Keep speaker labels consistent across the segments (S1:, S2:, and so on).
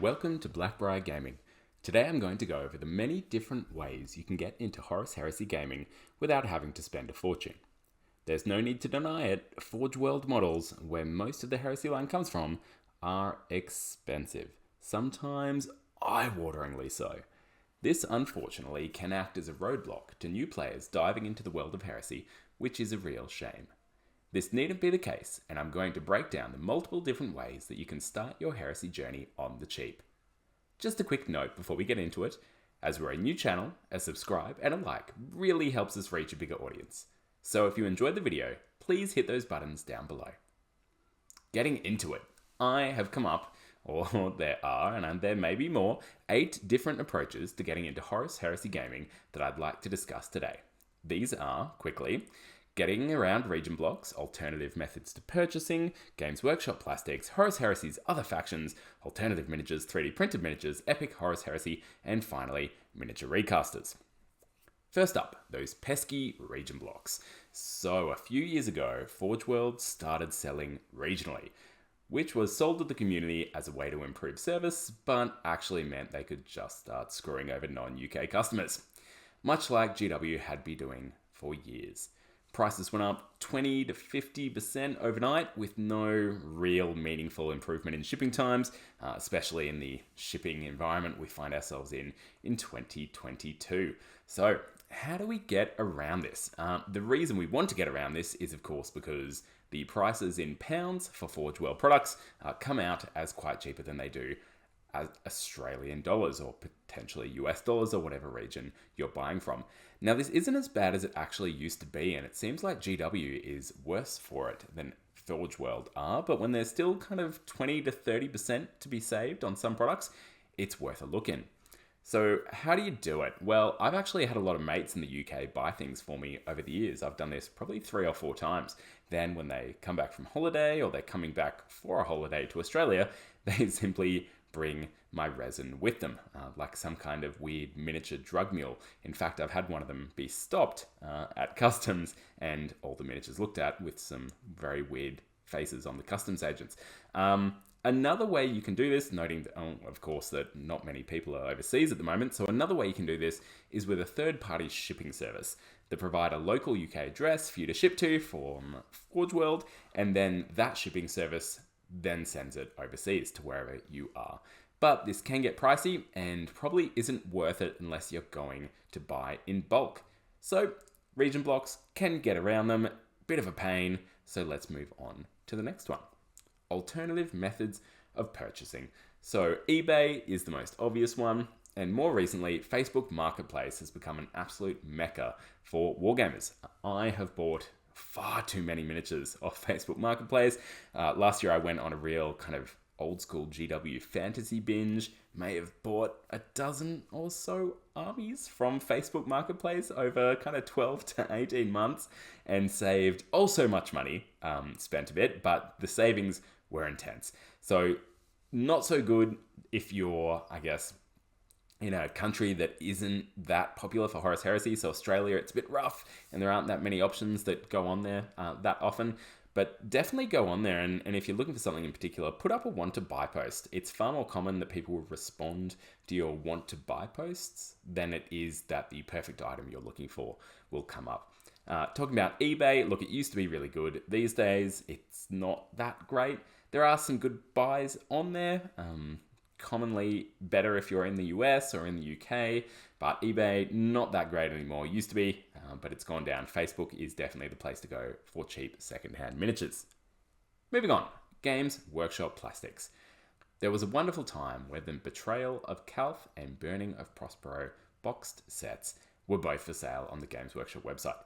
S1: welcome to Blackbriar Gaming. Today I'm going to go over the many different ways you can get into Horus Heresy gaming without having to spend a fortune. There's no need to deny it, Forge World models, where most of the Heresy line comes from, are expensive, sometimes eye-wateringly so. This unfortunately can act as a roadblock to new players diving into the world of Heresy, which is a real shame. This needn't be the case, and I'm going to break down the multiple different ways that you can start your Heresy journey on the cheap. Just a quick note before we get into it, as we're a new channel, a subscribe and a like really helps us reach a bigger audience. So if you enjoyed the video, please hit those buttons down below. Getting into it, I have come up, or there are, and there may be more, 8 different approaches to getting into Horus Heresy gaming that I'd like to discuss today. These are, quickly, getting around region blocks, alternative methods to purchasing, Games Workshop plastics, Horus Heresy's other factions, alternative miniatures, 3D printed miniatures, epic Horus Heresy, and finally, miniature recasters. First up, those pesky region blocks. So a few years ago, Forge World started selling regionally, which was sold to the community as a way to improve service, but actually meant they could just start screwing over non-UK customers, much like GW had been doing for years. Prices went up 20 to 50% overnight with no real meaningful improvement in shipping times, especially in the shipping environment we find ourselves in 2022. So how do we get around this? The reason we want to get around this is, of course, because the prices in pounds for Forge World products come out as quite cheaper than they do as Australian dollars or potentially US dollars or whatever region you're buying from. Now, this isn't as bad as it actually used to be, and it seems like GW is worse for it than Forge World are, but when there's still kind of 20 to 30% to be saved on some products, it's worth a look in. So how do you do it? Well, I've actually had a lot of mates in the UK buy things for me over the years. I've done this probably 3 or 4 times. Then when they come back from holiday or they're coming back for a holiday to Australia, they simply bring my resin with them, like some kind of weird miniature drug mule. In fact, I've had one of them be stopped at customs and all the miniatures looked at with some very weird faces on the customs agents. Another way you can do this, noting that, of course, that not many people are overseas at the moment, so another way you can do this is with a third-party shipping service that provide a local UK address for you to ship to from Forge World, and then that shipping service then sends it overseas to wherever you are. But this can get pricey and probably isn't worth it unless you're going to buy in bulk. So region blocks can get around them, bit of a pain, so let's move on to the next one. Alternative methods of purchasing. So eBay is the most obvious one, and more recently, Facebook Marketplace has become an absolute mecca for wargamers. I have bought far too many miniatures off Facebook Marketplace. Last year I went on a real kind of old school GW fantasy binge, may have bought a dozen or so armies from Facebook Marketplace over kind of 12 to 18 months and saved so much money, spent a bit, but the savings were intense. So not so good if you're, I guess, in a country that isn't that popular for Horus Heresy. So Australia, it's a bit rough and there aren't that many options that go on there that often. But definitely go on there, and if you're looking for something in particular, put up a want to buy post. It's far more common that people will respond to your want to buy posts than it is that the perfect item you're looking for will come up. Talking about eBay, look, it used to be really good. These days, it's not that great. There are some good buys on there. Commonly better if you're in the US or in the UK, but eBay, not that great anymore. Used to be, but it's gone down. Facebook is definitely the place to go for cheap secondhand miniatures. Moving on, Games Workshop plastics. There was a wonderful time where the Betrayal of Calth and Burning of Prospero boxed sets were both for sale on the Games Workshop website.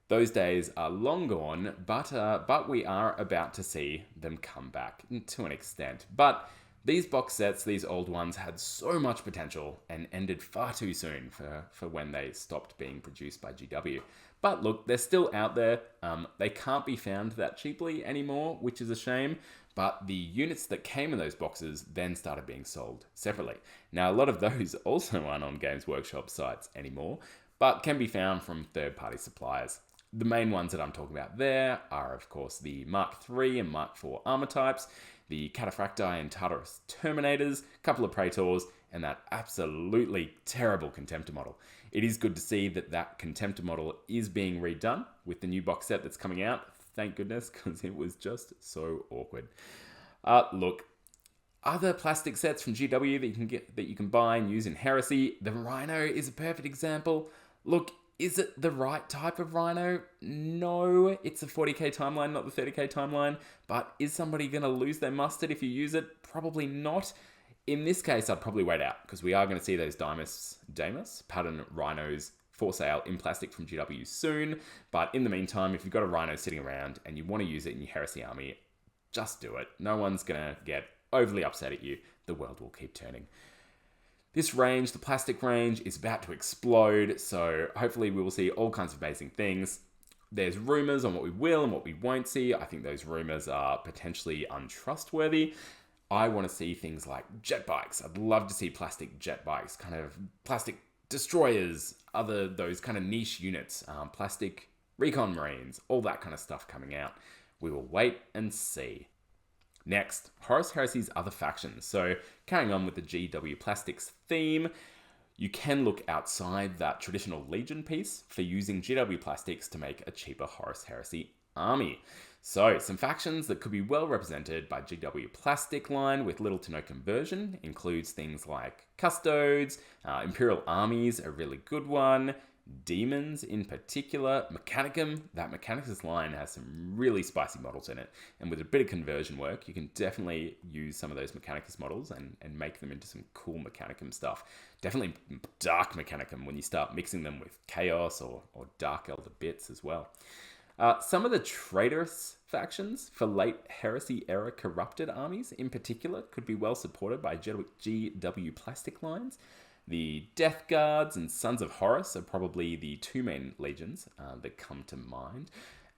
S1: Those days are long gone, but we are about to see them come back to an extent. But these box sets, these old ones, had so much potential and ended far too soon for when they stopped being produced by GW. But look, they're still out there. They can't be found that cheaply anymore, which is a shame. But the units that came in those boxes then started being sold separately. Now, a lot of those also aren't on Games Workshop sites anymore, but can be found from third-party suppliers. The main ones that I'm talking about there are, of course, the Mark III and Mark IV armor types. the Cataphracti and Tartarus Terminators, a couple of Praetors, and that absolutely terrible Contemptor model. It is good to see that that Contemptor model is being redone with the new box set that's coming out. Thank goodness, because it was just so awkward. Look, other plastic sets from GW that you can buy and use in Heresy. The Rhino is a perfect example. Look, is it the right type of Rhino? No, it's a 40k timeline, not the 30k timeline. But is somebody going to lose their mustard if you use it? Probably not. In this case, I'd probably wait out, because we are going to see those Damus pattern Rhinos for sale in plastic from GW soon. But in the meantime, if you've got a Rhino sitting around and you want to use it in your Heresy army, just do it. No one's going to get overly upset at you. The world will keep turning. This range, the plastic range, is about to explode, so hopefully we will see all kinds of amazing things. There's rumours on what we will and what we won't see. I think those rumours are potentially untrustworthy. I want to see things like jet bikes. I'd love to see plastic jet bikes, kind of plastic destroyers, those kind of niche units, plastic recon marines, all that kind of stuff coming out. We will wait and see. Next, Horus Heresy's other factions. So carrying on with the GW Plastics theme, you can look outside that traditional Legion piece for using GW Plastics to make a cheaper Horus Heresy army. So some factions that could be well represented by GW Plastic line with little to no conversion includes things like Custodes, Imperial Armies, a really good one, Demons in particular, Mechanicum. That Mechanicus line has some really spicy models in it, and with a bit of conversion work you can definitely use some of those Mechanicus models and make them into some cool Mechanicum stuff. Definitely Dark Mechanicum when you start mixing them with Chaos or Dark Elder bits as well. Some of the traitorous factions for late Heresy era corrupted armies in particular could be well supported by GW Plastic lines. The Death Guards and Sons of Horus are probably the two main legions that come to mind.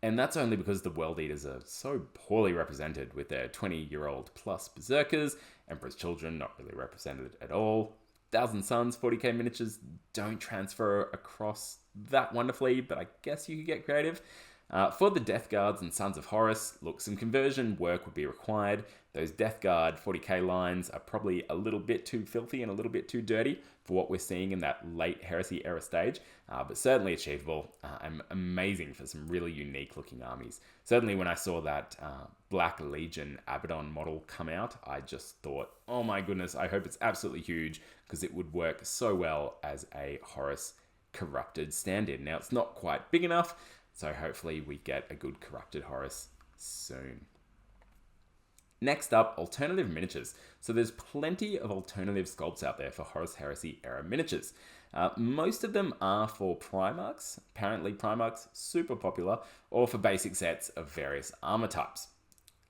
S1: And that's only because the World Eaters are so poorly represented with their 20-year-old plus Berserkers, Emperor's Children not really represented at all. Thousand Suns 40k miniatures don't transfer across that wonderfully, but I guess you could get creative. For the Death Guards and Sons of Horus, look, some conversion work would be required. Those Death Guard 40k lines are probably a little bit too filthy and a little bit too dirty for what we're seeing in that late Heresy era stage, but certainly achievable and amazing for some really unique looking armies. Certainly when I saw that Black Legion Abaddon model come out, I just thought, oh my goodness, I hope it's absolutely huge, because it would work so well as a Horus corrupted stand-in. Now, it's not quite big enough, so hopefully we get a good corrupted Horus soon. Next up, alternative miniatures. So there's plenty of alternative sculpts out there for Horus Heresy era miniatures. Most of them are for Primarchs. Apparently Primarchs, super popular, or for basic sets of various armor types.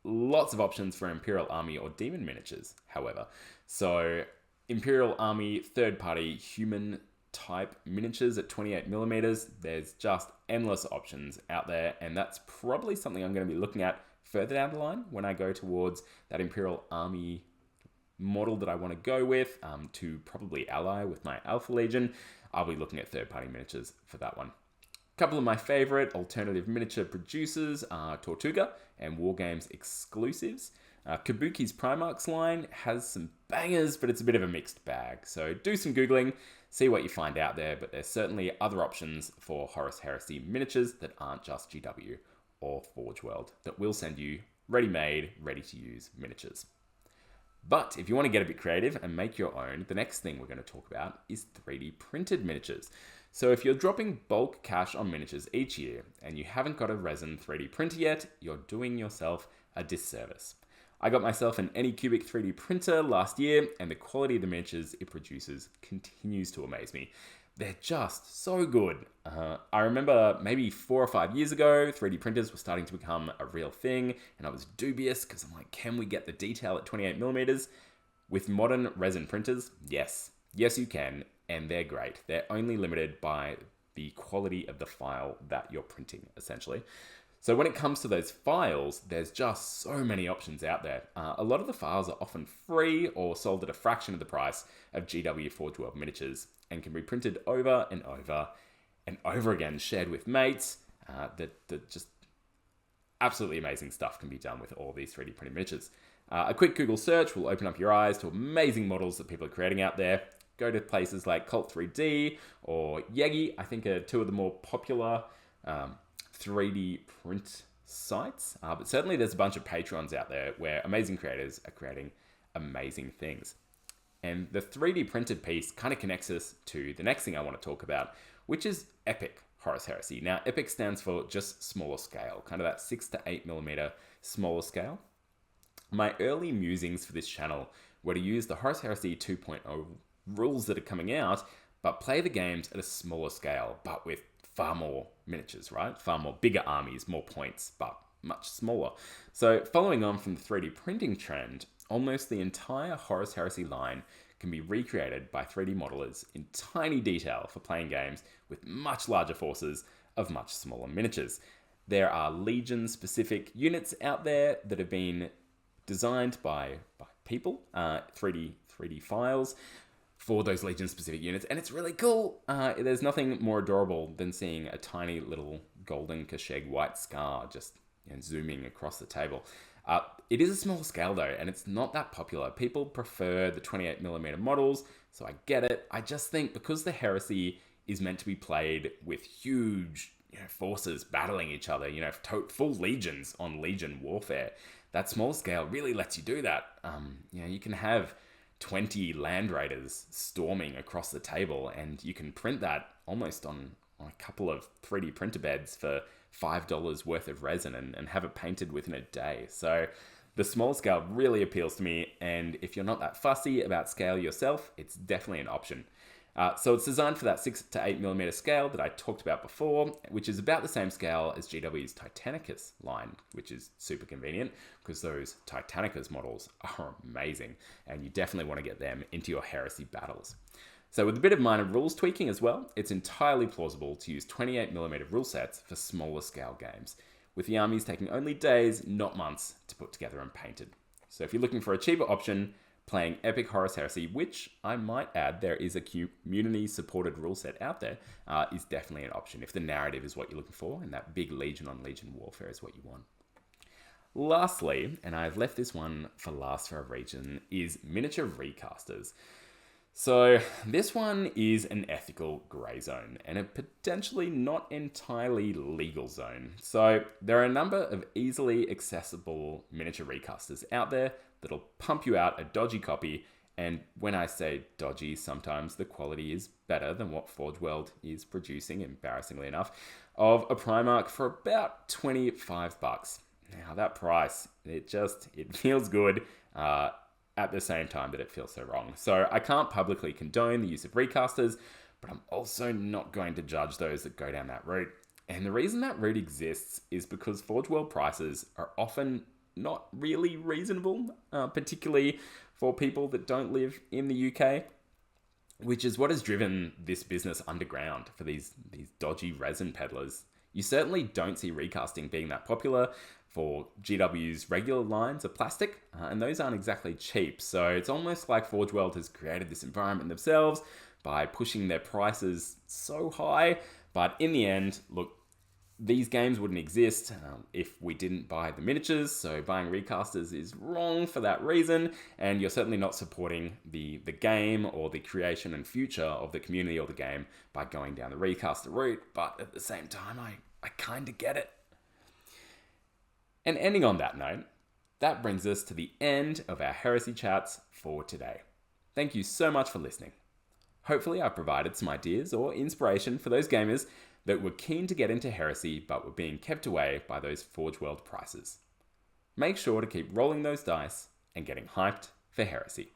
S1: Lots of options for Imperial Army or Demon miniatures, however. So Imperial Army third-party human type miniatures at 28mm, there's just endless options out there, and that's probably something I'm going to be looking at further down the line when I go towards that Imperial Army model that I want to go with to probably ally with my Alpha Legion. I'll be looking at third-party miniatures for that one. A couple of my favorite alternative miniature producers are Tortuga and Wargames exclusives. Kabuki's Primarchs line has some bangers, but it's a bit of a mixed bag. So do some Googling, see what you find out there, but there's certainly other options for Horus Heresy miniatures that aren't just GW or Forge World that will send you ready-made, ready-to-use miniatures. But if you want to get a bit creative and make your own, the next thing we're going to talk about is 3D printed miniatures. So if you're dropping bulk cash on miniatures each year and you haven't got a resin 3D printer yet, you're doing yourself a disservice. I got myself an Anycubic 3D printer last year, and the quality of the miniatures it produces continues to amaze me. They're just so good. I remember maybe 4 or 5 years ago, 3D printers were starting to become a real thing, and I was dubious because I'm like, can we get the detail at 28mm? With modern resin printers, yes. Yes, you can, and they're great. They're only limited by the quality of the file that you're printing, essentially. So when it comes to those files, there's just so many options out there. A lot of the files are often free or sold at a fraction of the price of GW Forge World miniatures and can be printed over and over and over again, shared with mates. That just absolutely amazing stuff can be done with all these 3D printed miniatures. A quick Google search will open up your eyes to amazing models that people are creating out there. Go to places like Cult 3D or Yegi, I think are two of the more popular 3D print sites. But certainly there's a bunch of Patrons out there where amazing creators are creating amazing things. And the 3D printed piece kind of connects us to the next thing I want to talk about, which is Epic Horus Heresy. Now, Epic stands for just smaller scale, kind of that 6 to 8 millimeter smaller scale. My early musings for this channel were to use the Horus Heresy 2.0 rules that are coming out, but play the games at a smaller scale, but with far more miniatures, right? Far more bigger armies, more points, but much smaller. So following on from the 3D printing trend, almost the entire Horus Heresy line can be recreated by 3D modelers in tiny detail for playing games with much larger forces of much smaller miniatures. There are Legion-specific units out there that have been designed by people, 3D files for those Legion-specific units, and it's really cool. There's nothing more adorable than seeing a tiny little golden Kasheg white scar just zooming across the table. It is a small scale though, and it's not that popular. People prefer the 28mm models, so I get it. I just think because the Heresy is meant to be played with huge forces battling each other, full legions on Legion warfare, that small scale really lets you do that. You can have 20 Land Raiders storming across the table, and you can print that almost on a couple of 3D printer beds for $5 worth of resin and have it painted within a day. So the small scale really appeals to me, and if you're not that fussy about scale yourself, it's definitely an option. So it's designed for that 6 to 8mm scale that I talked about before, which is about the same scale as GW's Titanicus line, which is super convenient because those Titanicus models are amazing, and you definitely want to get them into your Heresy battles. So with a bit of minor rules tweaking as well, it's entirely plausible to use 28mm rule sets for smaller scale games, with the armies taking only days, not months, to put together and painted. So if you're looking for a cheaper option, playing Epic Horus Heresy, which I might add there is a community-supported rule set out there, is definitely an option if the narrative is what you're looking for and that big Legion on Legion warfare is what you want. Lastly, and I've left this one for last for a reason, is miniature recasters. So this one is an ethical grey zone and a potentially not entirely legal zone. So there are a number of easily accessible miniature recasters out there that'll pump you out a dodgy copy, and when I say dodgy, sometimes the quality is better than what Forge World is producing, embarrassingly enough, of a Primarch for about $25. Now that price, it feels good, at the same time that it feels so wrong. So I can't publicly condone the use of recasters, but I'm also not going to judge those that go down that route. And the reason that route exists is because Forge World prices are often not really reasonable, particularly for people that don't live in the UK, which is what has driven this business underground for these dodgy resin peddlers. You certainly don't see recasting being that popular for GW's regular lines of plastic, and those aren't exactly cheap. So it's almost like Forge World has created this environment themselves by pushing their prices so high. But in the end, look, these games wouldn't exist if we didn't buy the miniatures, so buying recasters is wrong for that reason, and you're certainly not supporting the game or the creation and future of the community or the game by going down the recaster route, but at the same time, I kind of get it. And ending on that note, that brings us to the end of our Heresy Chats for today. Thank you so much for listening. Hopefully I've provided some ideas or inspiration for those gamers that were keen to get into Heresy but were being kept away by those Forge World prices. Make sure to keep rolling those dice and getting hyped for Heresy.